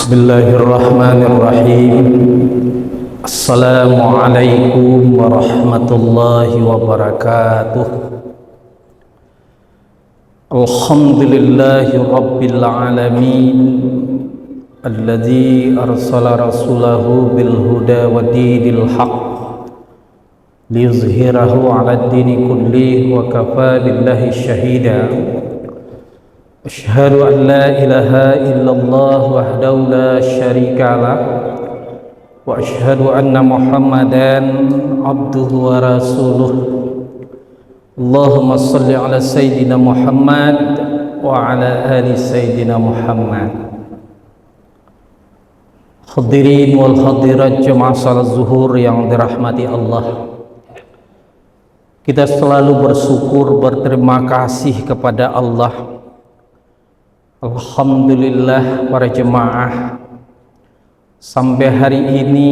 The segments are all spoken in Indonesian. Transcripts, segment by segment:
Bismillahirrahmanirrahim. Assalamualaikum warahmatullahi wabarakatuh. Alhamdulillahi rabbil alamin, alladzi arsala rasulahu bil huda wa dinil haqq liyuzhirahu 'alad dini kullihi wa kafa billahi syahida. Asyhadu an la ilaha illallah wahdahu la syarika lah wa asyhadu anna Muhammadan abduhu wa rasuluh. Allahumma salli ala sayyidina Muhammad wa ala ali sayyidina Muhammad. Hadirin wal hadirat jemaah salat zuhur yang dirahmati Allah, kita selalu bersyukur, berterima kasih kepada Allah. Alhamdulillah para jemaah, sampai hari ini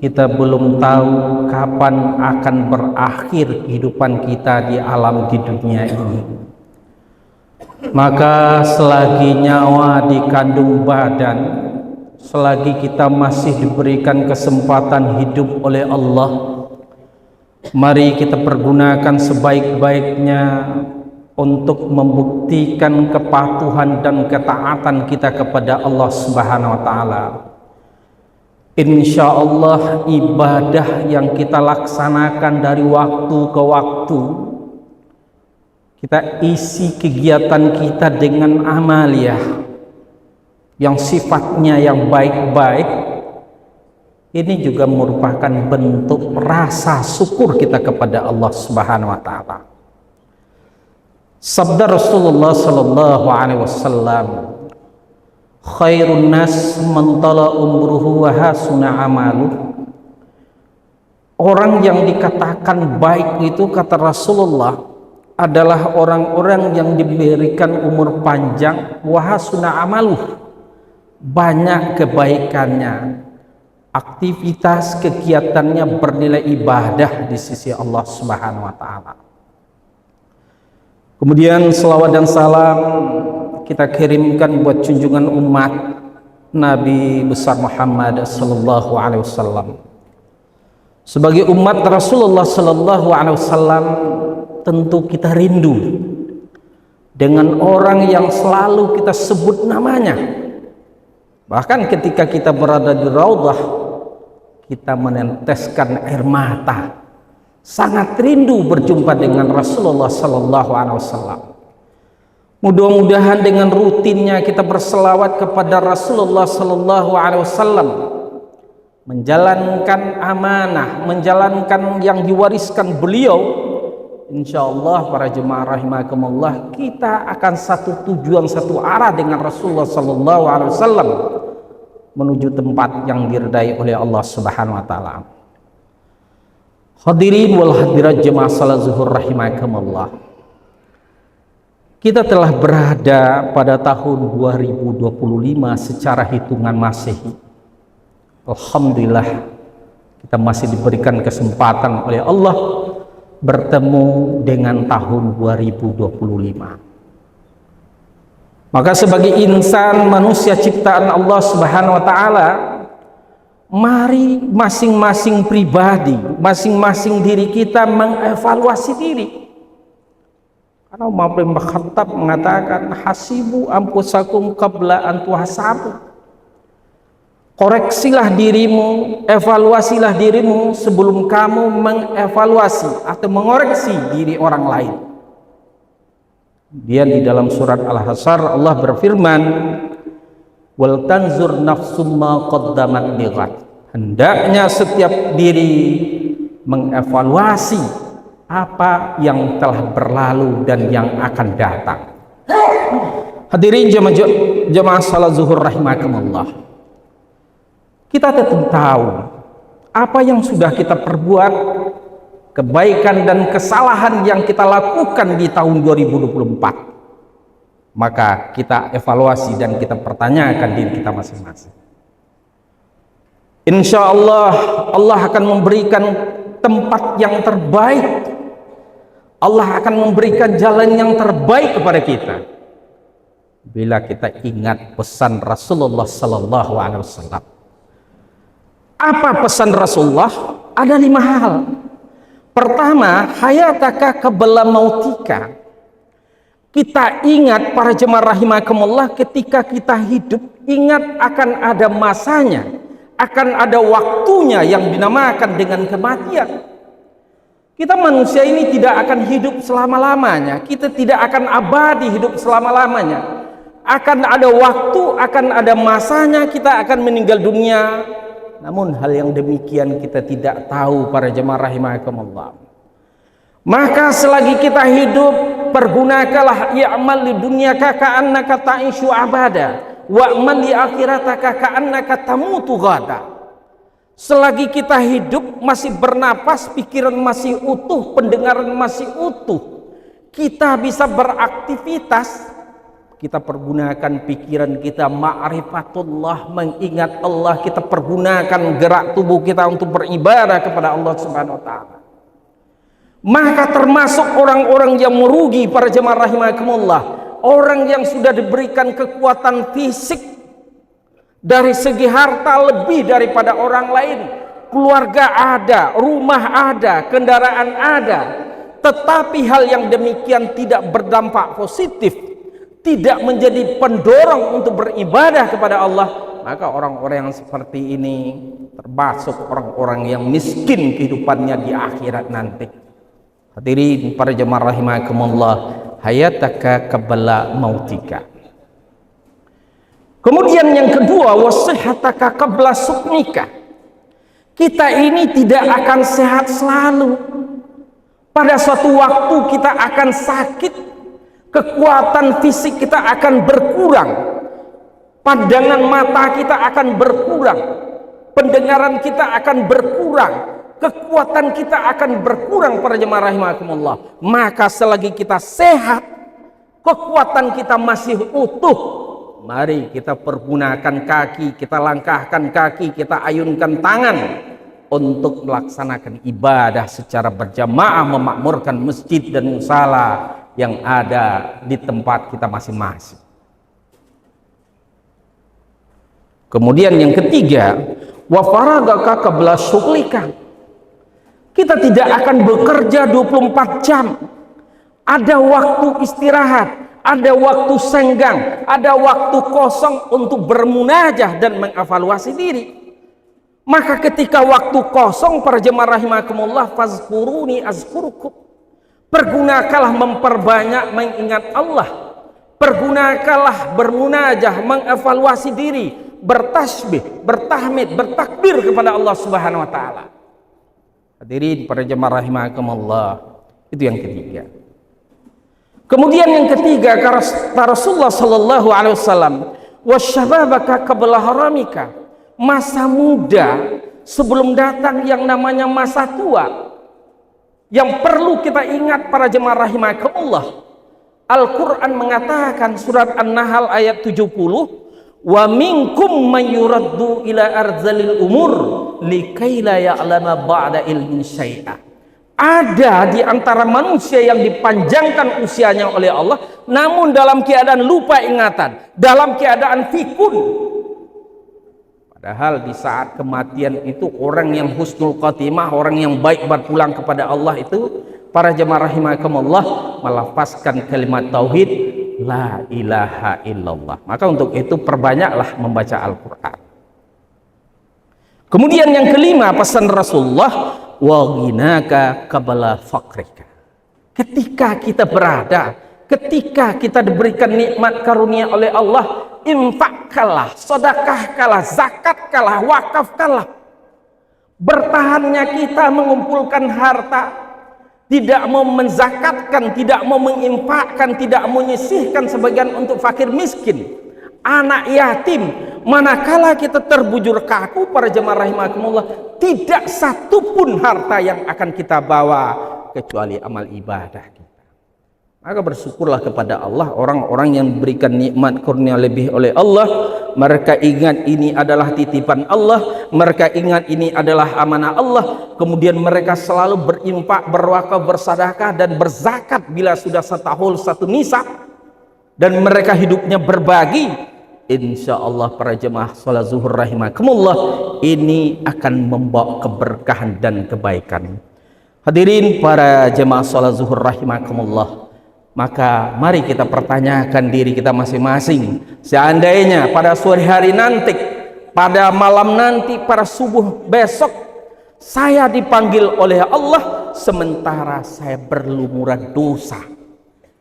kita belum tahu kapan akan berakhir kehidupan kita di alam di dunia ini. Maka selagi nyawa di kandung badan, selagi kita masih diberikan kesempatan hidup oleh Allah, mari kita pergunakan sebaik-baiknya untuk membuktikan kepatuhan dan ketaatan kita kepada Allah Subhanahu wa taala. Insya Allah ibadah yang kita laksanakan dari waktu ke waktu, kita isi kegiatan kita dengan amaliyah yang sifatnya yang baik-baik. Ini juga merupakan bentuk rasa syukur kita kepada Allah Subhanahu wa taala. Sabda Rasulullah sallallahu alaihi wasallam, khairun nas man tala umruhu wa hasuna amaluh. Orang yang dikatakan baik itu, kata Rasulullah, adalah orang-orang yang diberikan umur panjang, wa hasuna amaluh, banyak kebaikannya, aktivitas kegiatannya bernilai ibadah di sisi Allah Subhanahu wa taala. Kemudian selawat dan salam kita kirimkan buat junjungan umat Nabi besar Muhammad sallallahu alaihi wasallam. Sebagai umat Rasulullah sallallahu alaihi wasallam, tentu kita rindu dengan orang yang selalu kita sebut namanya. Bahkan ketika kita berada di raudhah, kita meneteskan air mata, sangat rindu berjumpa dengan Rasulullah sallallahu alaihi wasallam. Mudah-mudahan dengan rutinnya kita berselawat kepada Rasulullah sallallahu alaihi wasallam, menjalankan amanah, menjalankan yang diwariskan beliau, insyaallah para jemaah rahimakumullah, kita akan satu tujuan, satu arah dengan Rasulullah sallallahu alaihi wasallam menuju tempat yang diridai oleh Allah Subhanahu wa taala. Hadirin wal hadirat jemaah salat zuhur rahimakumullah, kita telah berada pada tahun 2025 secara hitungan Masehi. Alhamdulillah, kita masih diberikan kesempatan oleh Allah bertemu dengan tahun 2025. Maka sebagai insan, manusia ciptaan Allah Subhanahu wa taala, mari masing-masing pribadi, masing-masing diri kita mengevaluasi diri. Karena Umar bin Khattab mengatakan, hasibu anfusakum qabla an tuhasabu. Koreksilah dirimu, evaluasilah dirimu sebelum kamu mengevaluasi atau mengoreksi diri orang lain. Dia di dalam surat Al-Hasyr Allah berfirman, wal tanzur nafsum ma qaddamat lighad. Hendaknya setiap diri mengevaluasi apa yang telah berlalu dan yang akan datang. Hadirin jemaah salat zuhur rahimakumullah, kita tetap tahu apa yang sudah kita perbuat, kebaikan dan kesalahan yang kita lakukan di tahun 2024. Maka kita evaluasi dan kita pertanyakan diri kita masing-masing. Insya Allah, Allah akan memberikan tempat yang terbaik. Allah akan memberikan jalan yang terbaik kepada kita. bila kita ingat pesan Rasulullah sallallahu alaihi wasallam. Apa pesan Rasulullah? Ada 5 hal. Pertama, hayataka qabla mautika. Kita ingat para jemaah rahimakumullah, ketika kita hidup, ingat akan ada masanya, akan ada waktunya yang dinamakan dengan kematian. Kita manusia ini tidak akan hidup selama-lamanya, kita tidak akan abadi hidup selama-lamanya. Akan ada waktu, akan ada masanya kita akan meninggal dunia. Namun hal yang demikian kita tidak tahu para jemaah rahimakumullah. Maka selagi kita hidup, pergunakanlah i'mal li dunyaka ka'annaka ta'ishu abada wa'mal li akhirataka ka'annaka tamutu ghada. Selagi kita hidup, masih bernapas, pikiran masih utuh, pendengaran masih utuh, kita bisa beraktivitas, kita pergunakan pikiran kita ma'rifatullah, mengingat Allah, kita pergunakan gerak tubuh kita untuk beribadah kepada Allah Subhanahu wa taala. Maka termasuk orang-orang yang merugi para jemaah rahimakumullah, orang yang sudah diberikan kekuatan fisik, dari segi harta lebih daripada orang lain, keluarga ada, rumah ada, kendaraan ada, tetapi hal yang demikian tidak berdampak positif, tidak menjadi pendorong untuk beribadah kepada Allah, maka orang-orang yang seperti ini termasuk orang-orang yang miskin kehidupannya di akhirat nanti. Hadirin para jemaah rahimakumullah, hayataka qabla mautika. Kemudian yang kedua, wasihataka qabla sukmika. Kita ini tidak akan sehat selalu. Pada suatu waktu kita akan sakit, kekuatan fisik kita akan berkurang, pandangan mata kita akan berkurang, pendengaran kita akan berkurang, kekuatan kita akan berkurang para jemaah rahimakumullah. Maka selagi kita sehat, kekuatan kita masih utuh, mari kita pergunakan kaki, kita langkahkan kaki, kita ayunkan tangan untuk melaksanakan ibadah secara berjamaah, memakmurkan masjid dan musala yang ada di tempat kita masing-masing. Kemudian yang ketiga, wa faragaka qabla syughlika. Kita tidak akan bekerja 24 jam. Ada waktu istirahat, ada waktu senggang, ada waktu kosong untuk bermunajah dan mengevaluasi diri. Maka ketika waktu kosong, para jemaah rahimakumullah, fazkuruni azkurukum. Pergunakanlah memperbanyak mengingat Allah. Pergunakanlah bermunajah, mengevaluasi diri, bertasbih, bertahmid, bertakbir kepada Allah Subhanahu wa taala. Hadirin para jemaah rahimakumullah, itu yang ketiga. Kemudian yang ketiga, kata Rasulullah sallallahu alaihi wasallam, wasyababaka qabla haramika. Masa muda sebelum datang yang namanya masa tua. Yang perlu kita ingat para jemaah rahimakumullah, Al-Qur'an mengatakan surat An-Nahl ayat 70, wa minkum man yuraddu ila arzalil umur likai la ya'lama ba'da ilmin syai'a. Ada di antara manusia yang dipanjangkan usianya oleh Allah, namun dalam keadaan lupa ingatan, dalam keadaan fikun. Padahal di saat kematian itu orang yang husnul khatimah, orang yang baik berpulang kepada Allah itu, para jemaah rahimakumullah, melafazkan kalimat tauhid la ilaha illallah. Maka untuk itu perbanyaklah membaca Al-Quran. Kemudian yang kelima, pesan Rasulullah, wa ghinaka qabla faqrika. Ketika kita berada, ketika kita diberikan nikmat karunia oleh Allah, infakkanlah, sedekahkanlah, zakatkanlah, wakafkanlah. Bertahannya kita mengumpulkan harta, tidak mau menzakatkan, tidak mau menginfakkan, tidak mau menyisihkan sebagian untuk fakir miskin, anak yatim. Manakala kita terbujur kaku, para jemaah rahimakumullah, tidak satupun harta yang akan kita bawa kecuali amal ibadah kita. Maka bersyukurlah kepada Allah, orang-orang yang diberikan nikmat kurnia lebih oleh Allah, mereka ingat ini adalah titipan Allah, mereka ingat ini adalah amanah Allah, kemudian mereka selalu berinfak, berwakaf, bersedekah dan berzakat bila sudah setahun satu nisab. dan mereka hidupnya berbagi, insya Allah para jemaah sholat zuhur rahimakumullah, ini akan membawa keberkahan dan kebaikan. Hadirin para jemaah sholat zuhur rahimakumullah, maka mari kita pertanyakan diri kita masing-masing. Seandainya pada sore hari nanti, pada malam nanti, pada subuh besok, saya dipanggil oleh Allah sementara saya berlumuran dosa,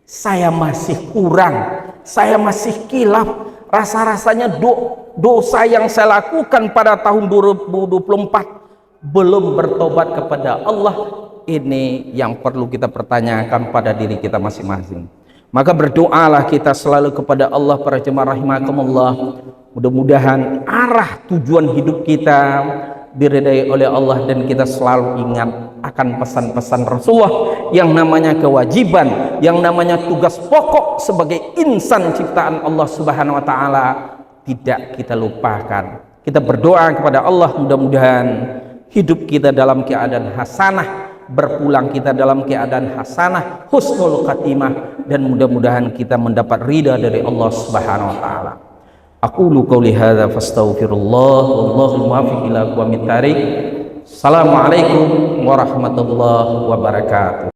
saya masih kurang, saya masih kilaf, rasa-rasanya dosa yang saya lakukan pada tahun 2024 belum bertobat kepada Allah. Ini yang perlu kita pertanyakan pada diri kita masing-masing. Maka berdoalah kita selalu kepada Allah para jemaah rahimakumullah, mudah-mudahan arah tujuan hidup kita diridai oleh Allah, dan kita selalu ingat akan pesan-pesan Rasulullah yang namanya kewajiban, yang namanya tugas pokok sebagai insan ciptaan Allah Subhanahu wa taala tidak kita lupakan. Kita berdoa kepada Allah, mudah-mudahan hidup kita dalam keadaan hasanah, berpulang kita dalam keadaan hasanah, husnul khatimah, dan mudah-mudahan kita mendapat ridha dari Allah Subhanahu wa taala. Aqulu qouli hadza fastaghfirullah wallahu muwaffiq ila aqwamit thariq. Assalamualaikum warahmatullahi wabarakatuh.